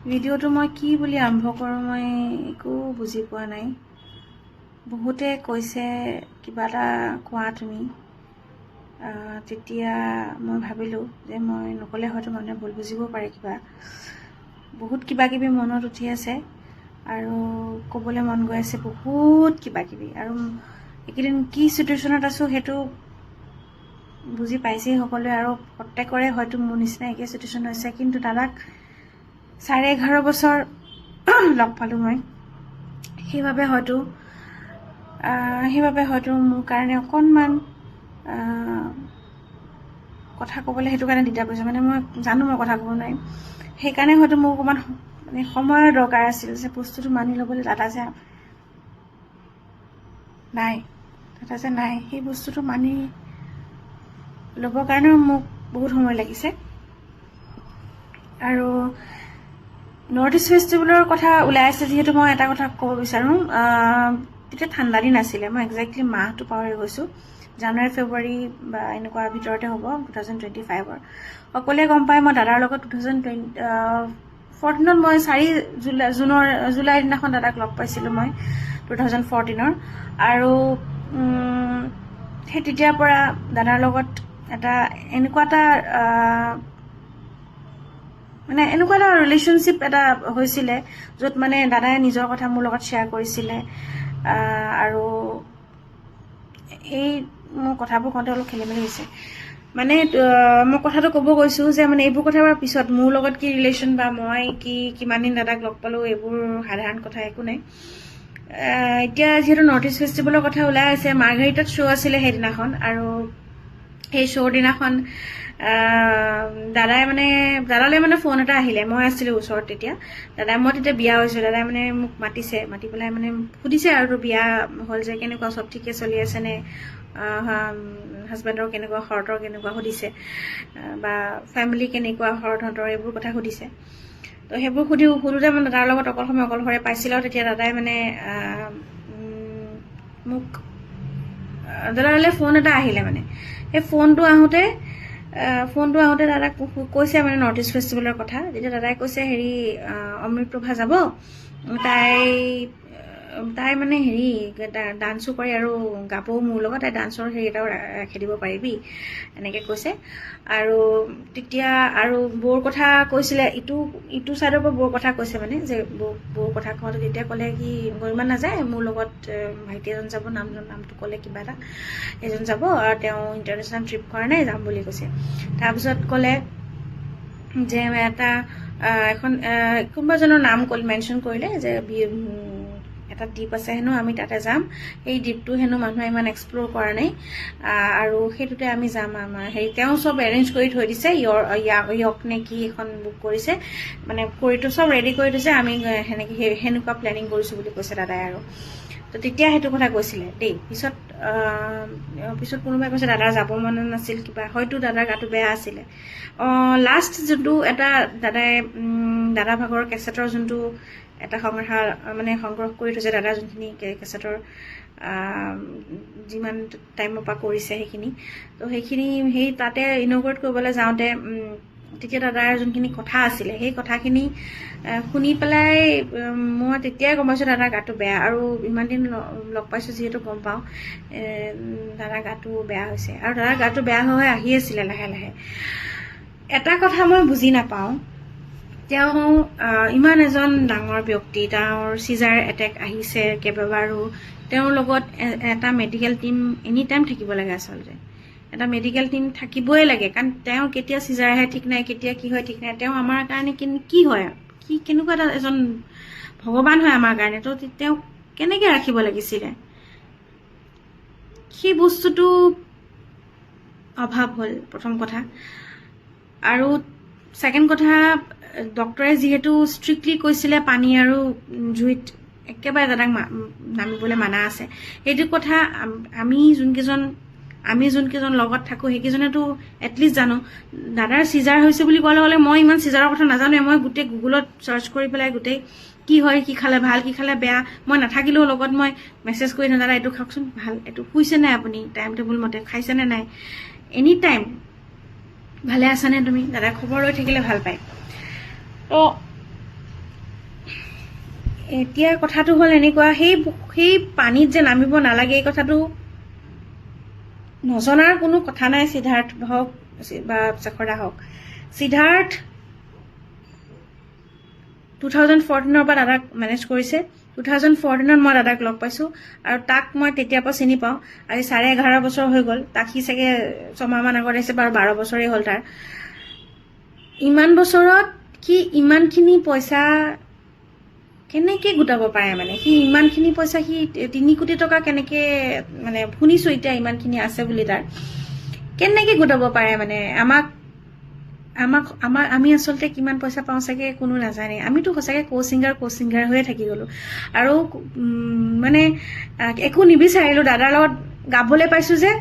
ভিডিঅ'টো মই কি বুলি আৰম্ভ কৰোঁ মই একো বুজি পোৱা নাই। বহুতে কৈছে কিবা এটা কোৱা তুমি। তেতিয়া মই ভাবিলোঁ যে মই নক'লে হয়তো মানুহে ভুল বুজিব পাৰে কিবা। বহুত কিবা কিবি মনত উঠি আছে আৰু ক'বলৈ মন গৈ আছে বহুত কিবা কিবি। আৰু এইকেইদিন কি চিটুৱেশ্যনত আছোঁ সেইটো বুজি পাইছেই সকলোৱে, আৰু প্ৰত্যেকৰে হয়তো মোৰ নিচিনা একে চিটুৱেশ্যন হৈছে। কিন্তু দাদাক 11.5 বছৰ লগ পালোঁ মই। সেইবাবে হয়তো মোৰ কাৰণে অকণমান কথা ক'বলৈ সেইটো কাৰণে দিগদাৰ কৰিছে। মানে মই জানো মই কথা ক'ব নোৱাৰিম, সেইকাৰণে হয়তো মোৰ অকণমান মানে সময়ৰ দৰকাৰ আছিল যে বস্তুটো মানি ল'বলৈ। দাদা যে নাই সেই বস্তুটো মানি ল'বৰ কাৰণেও মোক বহুত সময় লাগিছে। আৰু নৰ্থ ইষ্ট ফেষ্টিভেলৰ কথা ওলাই আছে যিহেতু মই এটা কথা ক'ব বিচাৰোঁ। তেতিয়া ঠাণ্ডা দিন আছিলে, মই একজেক্টলি মাহটো পাহৰি গৈছোঁ। জানুৱাৰী ফেব্ৰুৱাৰী বা এনেকুৱা ভিতৰতে হ'ব 2025। সকলোৱে গম পায় মই দাদাৰ লগত 2014 মই 4 জুলাই দিনাখন দাদাক লগ পাইছিলোঁ মই 2014। আৰু সেই তেতিয়াৰ পৰা দাদাৰ লগত এনেকুৱা এটা ৰিলেশ্যনশ্বিপ এটা হৈছিলে য'ত মানে দাদাই নিজৰ কথা মোৰ লগত শ্বেয়াৰ কৰিছিলে। আৰু মোৰ কথাবোৰ কওঁতে অলপ খেলি মেলি হৈছে। মানে মই কথাটো ক'ব গৈছোঁ যে মানে এইবোৰ কথা পিছত মোৰ লগত কি ৰিলেশ্যন বা মই কিমান দিন দাদাক লগ পালোঁ এইবোৰ সাধাৰণ কথা, একো নাই। এতিয়া যিহেতু নৰ্থ ইষ্ট ফেষ্টিভেলৰ কথা ওলাই আছে, মাৰ্ঘেৰিটাত শ্ব' আছিলে সেইদিনাখন। আৰু সেই শ্ব'ৰ দিনাখন দাদালৈ মানে ফোন এটা আহিলে। মই আছিলোঁ ওচৰত তেতিয়া। মই তেতিয়া বিয়া হৈছোঁ। দাদাই মানে মোক মাতি পেলাই মানে সুধিছে আৰু তোৰ বিয়া হ'ল যে কেনেকুৱা, চব ঠিকে চলি আছেনে, হাজবেণ্ডৰ কেনেকুৱা, শৰতৰ কেনেকুৱা সুধিছে, বা ফেমিলি কেনেকুৱা শৰতহঁতৰ, এইবোৰ কথা সুধিছে। তো সেইবোৰ সুধোতে মানে দাদাৰ লগত অকলশৰে পাইছিলোঁ। আৰু তেতিয়া দাদাই মানে মোক দাদালৈ ফোন এটা আহিলে। মানে সেই ফোনটো আহোঁতে দাদাক কৈছে মানে নৰ্থ ইষ্ট ফেষ্টিভেলৰ কথা। যেতিয়া দাদাই কৈছে অমৃতপ্ৰভা যাব, তাই মানে ডান্সো কৰে আৰু গাবও মোৰ লগত, তাই ডান্সৰ এটাও ৰাখি দিব পাৰিবি, এনেকৈ কৈছে। আৰু তেতিয়া আৰু বৌৰ কথা কৈছিলে, ইটো ছাইডৰ পৰা বৌৰ কথা কৈছে মানে যে বৌৰ কথা কওঁতে তেতিয়া ক'লে কি গৰিমা নাযায়, মোৰ লগত ভাইটি এজন যাব, নামটো ক'লে কিবা এটা, এজন যাব আৰু তেওঁ ইণ্টাৰনেশ্যনেল ট্ৰিপ কৰা নাই, যাম বুলি কৈছে। তাৰপিছত ক'লে যে কোনোবা এজনৰ নাম মেনশ্যন কৰিলে যে এটা দ্বীপ আছে হেনো, আমি তাতে যাম। সেই দ্বীপটো হেনো মানুহে ইমান এক্সপ্ল'ৰ কৰা নাই, আৰু সেইটোতে আমি যাম। আমাৰ তেওঁ চব এৰেঞ্জ কৰি থৈ দিছে, য়ক নে কি এখন বুক কৰিছে, মানে চব ৰেডি কৰি থৈছে, আমি সেনেকুৱা প্লেনিং কৰিছোঁ বুলি কৈছে দাদাই। আৰু তো তেতিয়া সেইটো কথা কৈছিলে দেই। পিছত কোনোবাই কৈছে দাদাৰ যাব মন নাছিল, কিবা হয়তো দাদাৰ গাটো বেয়া আছিলে। লাষ্ট যোনটো এটা দাদা ভাগৰ কেছেটৰ যোনটো এটা সংগ্ৰহ কৰি থৈছে, দাদাৰ যোনখিনি কেছেটৰ যিমান টাইমৰ পৰা কৰিছে সেইখিনি, তো সেই তাতে ইনগ্ৰেট কৰিবলৈ যাওঁতে তেতিয়া দাদাৰ যোনখিনি কথা আছিলে, সেই কথাখিনি শুনি পেলাই মই তেতিয়াই গম পাইছোঁ দাদাৰ গাটো বেয়া। আৰু ইমান দিন লগ পাইছোঁ যিহেতু গম পাওঁ দাদাৰ গাটো বেয়া হৈছে। আৰু দাদাৰ গাটো বেয়া হৈ আহি আছিলে লাহে লাহে। এটা কথা মই বুজি নাপাওঁ, তেওঁ ইমান এজন ডাঙৰ ব্যক্তি, তেওঁৰ চিজাৰ এটেক আহিছে কেইবাবাৰো, তেওঁৰ লগত এটা মেডিকেল টিম এনি টাইম থাকিব লাগে। আচলতে এটা মেডিকেল টিম থাকিবই লাগে, কাৰণ তেওঁ কেতিয়া চিজাৰ আহে ঠিক নাই, কেতিয়া কি হয় ঠিক নাই। তেওঁ আমাৰ কাৰণে কি হয়, কেনেকুৱা এজন ভগৱান হয় আমাৰ কাৰণে। তো তেওঁ কেনেকৈ ৰাখিব লাগিছিলে, সেই বস্তুটো অভাৱ হ'ল প্ৰথম কথা। আৰু ছেকেণ্ড কথা, ডক্টৰে যিহেতু ষ্ট্ৰিক্টলি কৈছিলে পানী আৰু জুইত একেবাৰে দাদাক নামিবলৈ মানা আছে, সেইটো কথা আমি যোনকেইজন লগত থাকোঁ সেইকেইজনেতো এটলিষ্ট জানো। দাদাৰ চিজাৰ হৈছে বুলি কোৱাৰ লগে লগে মই ইমান চিজাৰৰ কথা নাজানোৱে। মই গোটেই গুগলত চাৰ্চ কৰি পেলাই গোটেই কি হয়, কি খালে ভাল, কি খালে বেয়া, মই নাথাকিলেও লগত মই মেছেজ কৰি দিওঁ, দাদা এইটো খাওকচোন, ভাল, এইটো শুইছেনে আপুনি, টাইম টেবুল মতে খাইছেনে নাই, এনি টাইম ভালে আছানে তুমি, দাদাই খবৰ লৈ থাকিলে ভাল পায়। তো এতিয়া কথাটো হ'ল এনেকুৱা, সেই পানীত যে নামিব নালাগে এই কথাটো নজনাৰ কোনো কথা নাই। সিদ্ধাৰ্থ হওক বা শেখৰ দা হওক, সিদ্ধাৰ্থ 2014 পৰা দাদাক মেনেজ কৰিছে। 2014 মই দাদাক লগ পাইছোঁ আৰু তাক মই তেতিয়াৰ পৰা চিনি পাওঁ। আজি 11.5 বছৰ হৈ গ'ল। তাক সি চাগে 6 মাহমান আগত আহিছে, বাৰু 12 বছৰেই হ'ল তাৰ। ইমান বছৰত সি ইমানখিনি পইচা কেনেকে গোটাব পাৰে? মানে সি ইমানখিনি পইচা, সি 3 কোটি টকা কেনেকে, মানে শুনিছোঁ এতিয়া ইমানখিনি আছে বুলি তাৰ, কেনেকে গোটাব পাৰে? মানে আমি আচলতে কিমান পইচা পাওঁ চাগে কোনো নাজানে। আমিতো সঁচাকে কচিংগাৰ হৈয়ে থাকি গ'লো আৰু মানে একো নিবিচাৰিলোঁ। দাদাৰ লগত গাবলৈ পাইছোঁ যে,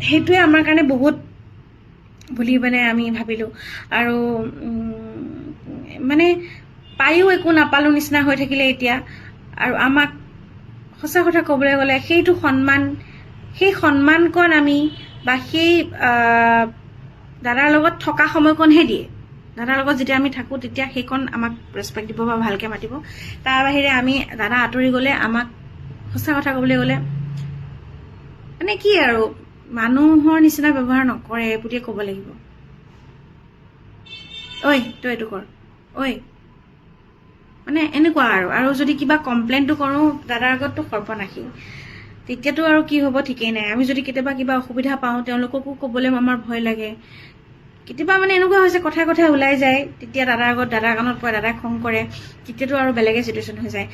সেইটোৱে আমাৰ কাৰণে বহুত বুলি মানে আমি ভাবিলোঁ। আৰু মানে পায়ো একো নাপালোঁ নিচিনা হৈ থাকিলে এতিয়া। আৰু আমাক সঁচা কথা ক'বলৈ গ'লে সেইটো সেই সন্মানকণ আমি বা সেই দাদাৰ লগত থকা সময়কণহে দিয়ে। দাদাৰ লগত যেতিয়া আমি থাকোঁ তেতিয়া সেইকণ আমাক ৰেচপেক্ট দিব বা ভালকৈ মাতিব। তাৰ বাহিৰে আমি দাদা আঁতৰি গ'লে আমাক সঁচা কথা ক'বলৈ গ'লে মানে কি আৰু মানুহৰ নিচিনা ব্যৱহাৰ নকৰে বুলিয়ে ক'ব লাগিব। ঐ তই এইটো কৰ, ঐ, মানে এনেকুৱা আৰু যদি কিবা কমপ্লেইনটো কৰোঁ দাদাৰ আগততো সৰ্বনাশী। তেতিয়াতো আৰু কি হ'ব ঠিকেই নাই। আমি যদি কেতিয়াবা কিবা অসুবিধা পাওঁ তেওঁলোককো ক'বলৈ আমাৰ ভয় লাগে। কেতিয়াবা মানে এনেকুৱা হৈছে কথাই ওলাই যায়, তেতিয়া দাদাৰ আগত দাদাৰ কাণত পৰে, দাদাই খং কৰে, তেতিয়াতো আৰু বেলেগে চিটুৱেশ্যন হৈ যায়।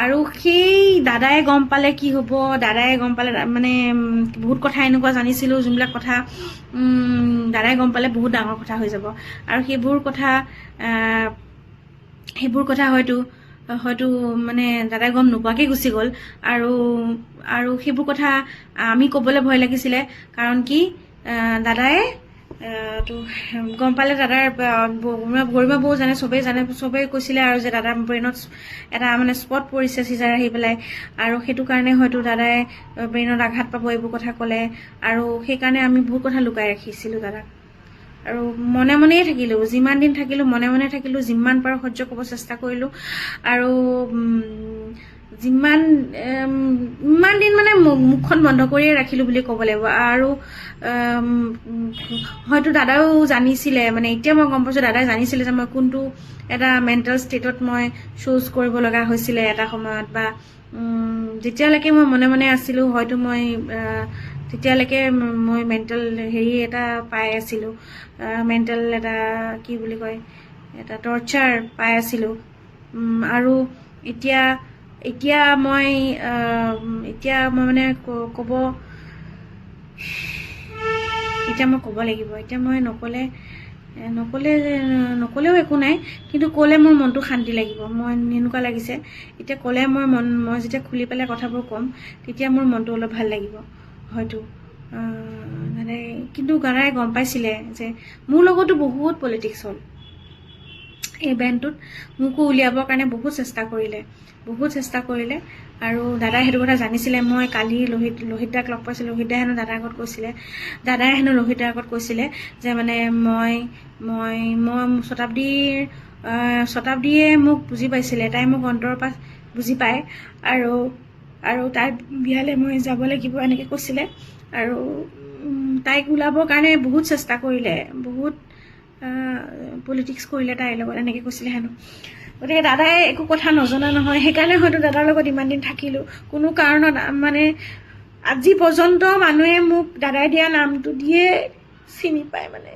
আৰু সেই দাদাই গম পালে কি হ'ব, দাদাই গম পালে মানে বহুত কথা এনেকুৱা জানিছিলোঁ যোনবিলাক কথা দাদাই গম পালে বহুত ডাঙৰ কথা হৈ যাব। আৰু সেইবোৰ কথা হয়তো মানে দাদাই গম নোপোৱাকে গুচি গ'ল। আৰু সেইবোৰ কথা আমি ক'বলৈ ভয় লাগিছিলে। কাৰণ কি দাদাই তো গম পালে, দাদাৰ গৰিমা বৌ জানে, চবেই কৈছিলে আৰু যে দাদাৰ ব্ৰেইনত এটা মানে স্পট পৰিছে চিজাৰ আহি পেলাই। আৰু সেইটো কাৰণে হয়তো দাদাই ব্ৰেইনত আঘাত পাব এইবোৰ কথা ক'লে। আৰু সেইকাৰণে আমি বহুত কথা লুকাই ৰাখিছিলোঁ দাদাক। আৰু মনেই থাকিলোঁ, যিমান দিন থাকিলোঁ মনে থাকিলোঁ, যিমান পাৰোঁ সহ্য কৰিব চেষ্টা কৰিলোঁ। আৰু ইমান দিন মানে মুখখন বন্ধ কৰিয়ে ৰাখিলোঁ বুলি ক'ব লাগিব। আৰু হয়তো দাদাও জানিছিলে, মানে এতিয়া মই গম পাইছোঁ দাদাই জানিছিলে যে মই কোনটো এটা মেণ্টেল ষ্টেটত মই শ্ব'জ কৰিব লগা হৈছিলে এটা সময়ত, বা যেতিয়ালৈকে মই মনে আছিলোঁ হয়তো মই তেতিয়ালৈকে মই মেণ্টেল এটা পাই আছিলোঁ, মেণ্টেল এটা কি বুলি কয়, এটা টৰ্চাৰ পাই আছিলোঁ। আৰু এতিয়া মই মানে ক'ব লাগিব। এতিয়া মই নক'লেও একো নাই, কিন্তু ক'লে মোৰ মনটো শান্তি লাগিব। মই এনেকুৱা লাগিছে এতিয়া ক'লে মই যেতিয়া খুলি পেলাই কথাবোৰ ক'ম তেতিয়া মোৰ মনটো অলপ ভাল লাগিব হয়তো। মানে কিন্তু দাদাই গম পাইছিলে যে মোৰ লগতো বহুত পলিটিক্স হ'ল। এই বেণ্ডটোত মোকো উলিয়াবৰ কাৰণে বহুত চেষ্টা কৰিলে। আৰু দাদাই সেইটো কথা জানিছিলে। মই কালি লোহিত দাক লগ পাইছিলোঁ। লোহিত দাই হেনো দাদাৰ আগত কৈছিলে, লোহিত দাৰ আগত কৈছিলে যে মানে মই শতাব্দীয়ে মোক বুজি পাইছিলে, তাই মোক অন্তৰৰ পৰা বুজি পায়। আৰু তাইৰ বিয়ালৈ মই যাব লাগিব এনেকৈ কৈছিলে। আৰু তাইক ওলাবৰ কাৰণে বহুত চেষ্টা কৰিলে, বহুত পলিটিক্স কৰিলে তাইৰ লগত, এনেকৈ কৈছিলে হেনো। গতিকে দাদাই একো কথা নজনা নহয়, সেইকাৰণে হয়তো দাদাৰ লগত ইমান দিন থাকিলোঁ। কোনো কাৰণত মানে আজি পৰ্যন্ত মানুহে মোক দাদাই দিয়া নামটো দিয়ে চিনি পায়। মানে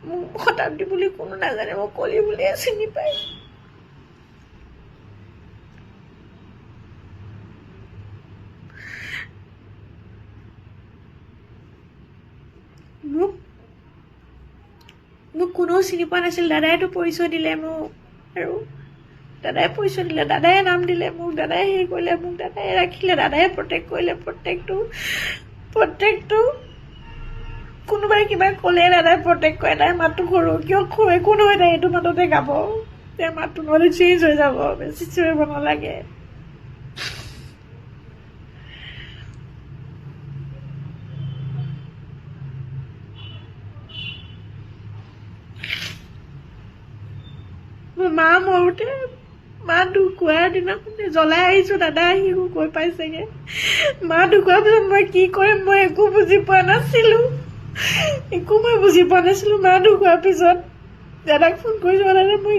মোক শতাব্দী বুলি কোনো নাজানে, মোক কলি বুলিয়ে চিনি পায়। মোক কোনেও চিনি পোৱা নাছিল। দাদাইতো পৰিচয় দিলে মোক, আৰু দাদাই পৰিচয় দিলে, দাদাই নাম দিলে মোক, দাদাই হেৰি কৰিলে মোক, দাদাই ৰাখিলে, দাদাই প্ৰটেক্ট কৰিলে। প্ৰত্যেকটো কোনোবাই কিবা ক'লে দাদাই প্ৰটেক্ট কৰে। তাইৰ মাতটো সৰু, কিয় একো নহয়, তাই এইটো মাততে গাব, তাইৰ মাতটো নহ'লে চেঞ্জ হৈ যাব, বেছি চিঞৰিব নালাগে। মা মৰোতে মা ঢুকোৱাৰ দিনাখনে জ্বলাই আহিছোঁ, দাদা আহি কৈ পাইছেগে। মা ঢুকোৱাৰ পিছত মই কি কৰিম মই একো বুজি পোৱা নাছিলোঁ, মই বুজি পোৱা নাছিলোঁ। মা ঢুকোৱাৰ পিছত দাদাক ফোন কৰিছোঁ,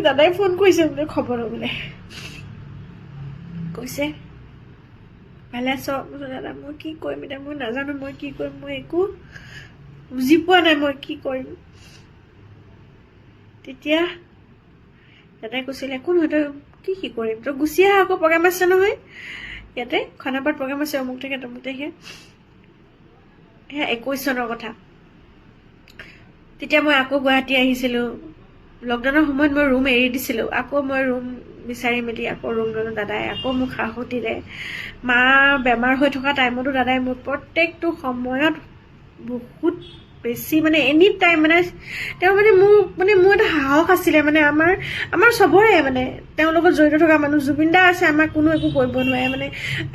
দাদাই ফোন কৰিছে বোলে খবৰ ল'বলৈ, কৈছে ভালে আছ? দাদা মই কি কৰিম এতিয়া, মই নাজানো মই কি কৰিম, মই একো বুজি পোৱা নাই মই কি কৰিম। তেতিয়া দাদাই কৈছিলে একো নহয়, তই কি কৰিম, তই গুচি আহ, আকৌ প্ৰগ্ৰাম আছে নহয় ইয়াতে, খানাপাৰাত প্ৰগ্ৰাম আছে, অমুক তাকে তমুক তাকে। সেয়া 21 চনৰ কথা। তেতিয়া মই আকৌ গুৱাহাটী আহিছিলোঁ। লকডাউনৰ সময়ত মই ৰুম এৰি দিছিলোঁ, আকৌ মই ৰুম বিচাৰি মেলি আকৌ ৰুম ল'লোঁ। দাদাই আকৌ মোক সাহস দিলে। মা বেমাৰ হৈ থকা টাইমতো দাদাই মোক প্ৰত্যেকটো সময়ত বহুত বেছি মানে এনি টাইম মানে তেওঁ মানে মোৰ এটা সাহস আছিলে। মানে আমাৰ চবৰে মানে তেওঁৰ লগত জড়িত থকা মানুহ জুবিন দা আছে, আমাক কোনো একো কৰিব নোৱাৰে। মানে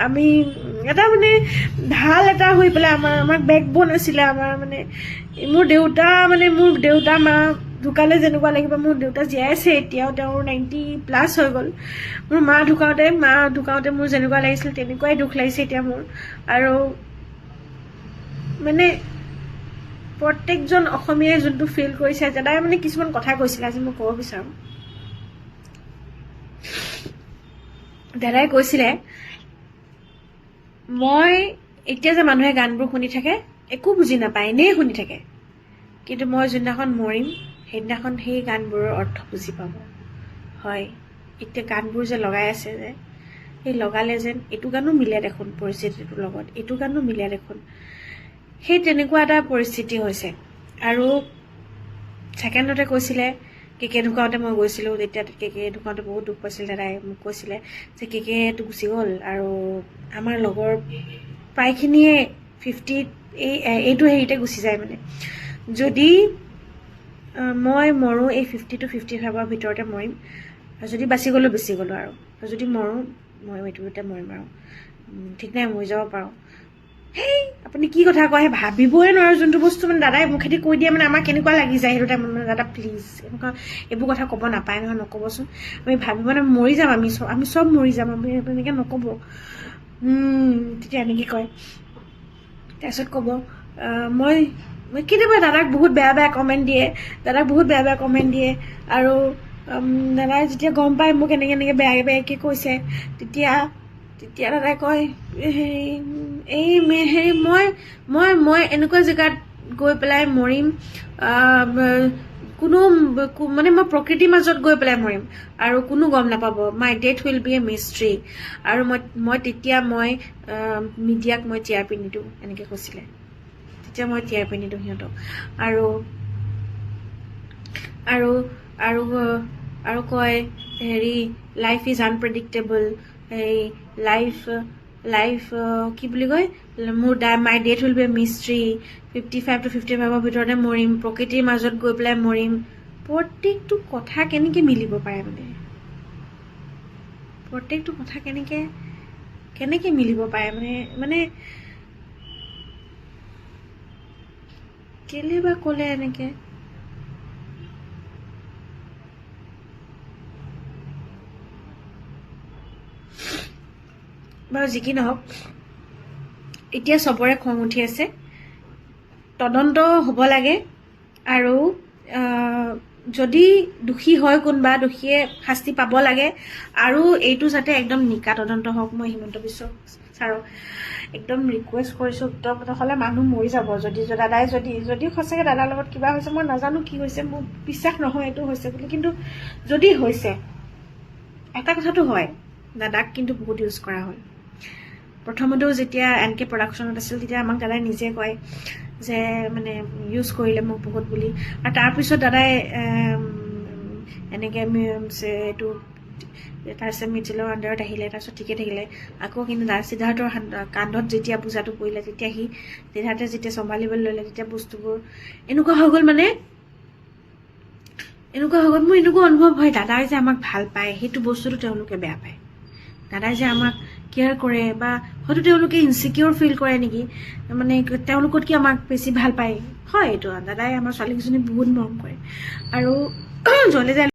আমি এটা মানে ভাল এটা হৈ পেলাই আমাক বেকবন আছিলে আমাৰ। মানে মোৰ দেউতা মা ঢুকালে যেনেকুৱা লাগিব, মোৰ দেউতা জীয়াই আছে এতিয়াও, তেওঁৰ 90+ হৈ গ'ল। মোৰ মা ঢুকাওঁতে মোৰ যেনেকুৱা লাগিছিল তেনেকুৱাই দুখ লাগিছে এতিয়া মোৰ। আৰু মানে প্ৰত্যেকজন অসমীয়াই যোনটো ফিল কৰিছে, দাদাই মানে কিছুমান কথা কৈছিলে, আজি মই ক'ব বিচাৰোঁ। দাদাই কৈছিলে, মই এতিয়া যে মানুহে গানবোৰ শুনি থাকে একো বুজি নাপায়, এনেই শুনি থাকে, কিন্তু মই যোনদিনাখন মৰিম সেইদিনাখন সেই গানবোৰৰ অৰ্থ বুজি পাব। হয়, এতিয়া গানবোৰ যে লগাই আছে যে, সেই লগালে যেন এইটো গানো মিলে দেখোন পৰিস্থিতিটোৰ লগত, এইটো গানো মিলে দেখোন, সেই তেনেকুৱা এটা পৰিস্থিতি হৈছে। আৰু ছেকেণ্ডতে কৈছিলে, কেকে ঢুকাওঁতে মই গৈছিলোঁ, তেতিয়া কেকে ঢুকাওঁতে বহুত দুখ পাইছিল। দাদাই মোক কৈছিলে যে কেকেটো গুচি গ'ল আৰু আমাৰ লগৰ প্ৰায়খিনিয়ে 50 এইটো হেৰিতে গুচি যায়। মানে যদি মই মৰোঁ এই 50 to 55ৰ ভিতৰতে মৰিম, আৰু যদি বাচি গ'লোঁ আৰু যদি মৰোঁ মই এইটোতে মৰিম আৰু ঠিক নাই, মৰি যাব পাৰোঁ। সেই আপুনি কি কথা কয়, ভাবিবই নোৱাৰোঁ যোনটো বস্তু মানে দাদাই মুখেদি কৈ দিয়ে, মানে আমাৰ কেনেকুৱা লাগি যায় সেইটো টাইমত। মানে দাদা প্লিজ এনেকুৱা এইবোৰ কথা ক'ব নাপায় নহয়, নক'বচোন, আমি ভাবিব মানে মৰি যাম, আমি চব মৰি যাম, আমি এনেকৈ নক'ব। তেতিয়া এনেকৈ কয়। তাৰপিছত ক'ব মই কেতিয়াবা দাদাক বহুত বেয়া কমেণ্ট দিয়ে, আৰু দাদাই যেতিয়া গম পায় মোক এনেকৈ বেয়াকৈ কৈছে, তেতিয়া দাদাই কয় মই এনেকুৱা জেগাত গৈ পেলাই মৰিম, মানে মই প্ৰকৃতিৰ মাজত গৈ পেলাই মৰিম আৰু কোনো গম নাপাব, মাই ডেথ উইল বি এ মিষ্ট্ৰি। আৰু তেতিয়া মিডিয়াক মই TRP নিদিওঁ, এনেকৈ কৈছিলে। তেতিয়া মই TRP নিদিওঁ সিহঁতক। আৰু কয় হেৰি, লাইফ ইজ আনপ্ৰেডিক্টেবল, লাইফ কি বুলি কয়, my death will be a mystery, 55 to 55ৰ ভিতৰতে মৰিম, প্ৰকৃতিৰ মাজত গৈ পেলাই মৰিম। প্ৰত্যেকটো কথা কেনেকৈ মিলিব পাৰে, প্ৰত্যেকটো কথা কেনেকৈ মিলিব পাৰে, মানে কেলে বা ক'লে এনেকৈ। বাৰু যি কি নহওক, এতিয়া চবৰে খং উঠি আছে, তদন্ত হ'ব লাগে, আৰু যদি দোষী হয় কোনোবা, দোষীয়ে শাস্তি পাব লাগে, আৰু এইটো যাতে একদম নিকা তদন্ত হওক। মই হিমন্ত বিশ্ব ছাৰক একদম ৰিকুৱেষ্ট কৰিছোঁ, নহ'লে মানুহ মৰি যাব। দাদাই যদি সঁচাকৈ দাদাৰ লগত কিবা হৈছে, মই নাজানো কি হৈছে, মোৰ বিশ্বাস নহয় এইটো হৈছে বুলি, কিন্তু যদি হৈছে, এটা কথাটো হয়, দাদাক কিন্তু বহুত ইউজ কৰা হ'ল। প্ৰথমতেও যেতিয়া NK প্ৰডাকশ্যনত আছিল, তেতিয়া আমাক দাদাই নিজে কয় যে মানে ইউজ কৰিলে মোক বহুত বুলি। আৰু তাৰপিছত দাদাই এনেকৈ এইটো তাৰপিছত মিডিলৰ আণ্ডাৰত আহিলে, তাৰপিছত ঠিকে থাকিলে। আকৌ কিন্তু সিদ্ধাৰ্থৰ কান্ধত যেতিয়া বোজাটো পৰিলে, তেতিয়া সিদ্ধাৰ্থে যেতিয়া চম্ভালিবলৈ ল'লে, তেতিয়া বস্তুবোৰ এনেকুৱা হৈ গ'ল। মোৰ এনেকুৱা অনুভৱ হয়, দাদাই যে আমাক ভাল পায় সেইটো বস্তুটো তেওঁলোকে বেয়া পায়। দাদাই যে আমাক কেয়াৰ কৰে, বা হয়তো তেওঁলোকে ইনচিকিউৰ ফিল কৰে নেকি, মানে তেওঁলোকত কি আমাক বেছি ভাল পায়। হয়, এইটো দাদাই আমাৰ ছোৱালীকেইজনীক বহুত মৰম কৰে, আৰু জ্বলে যায়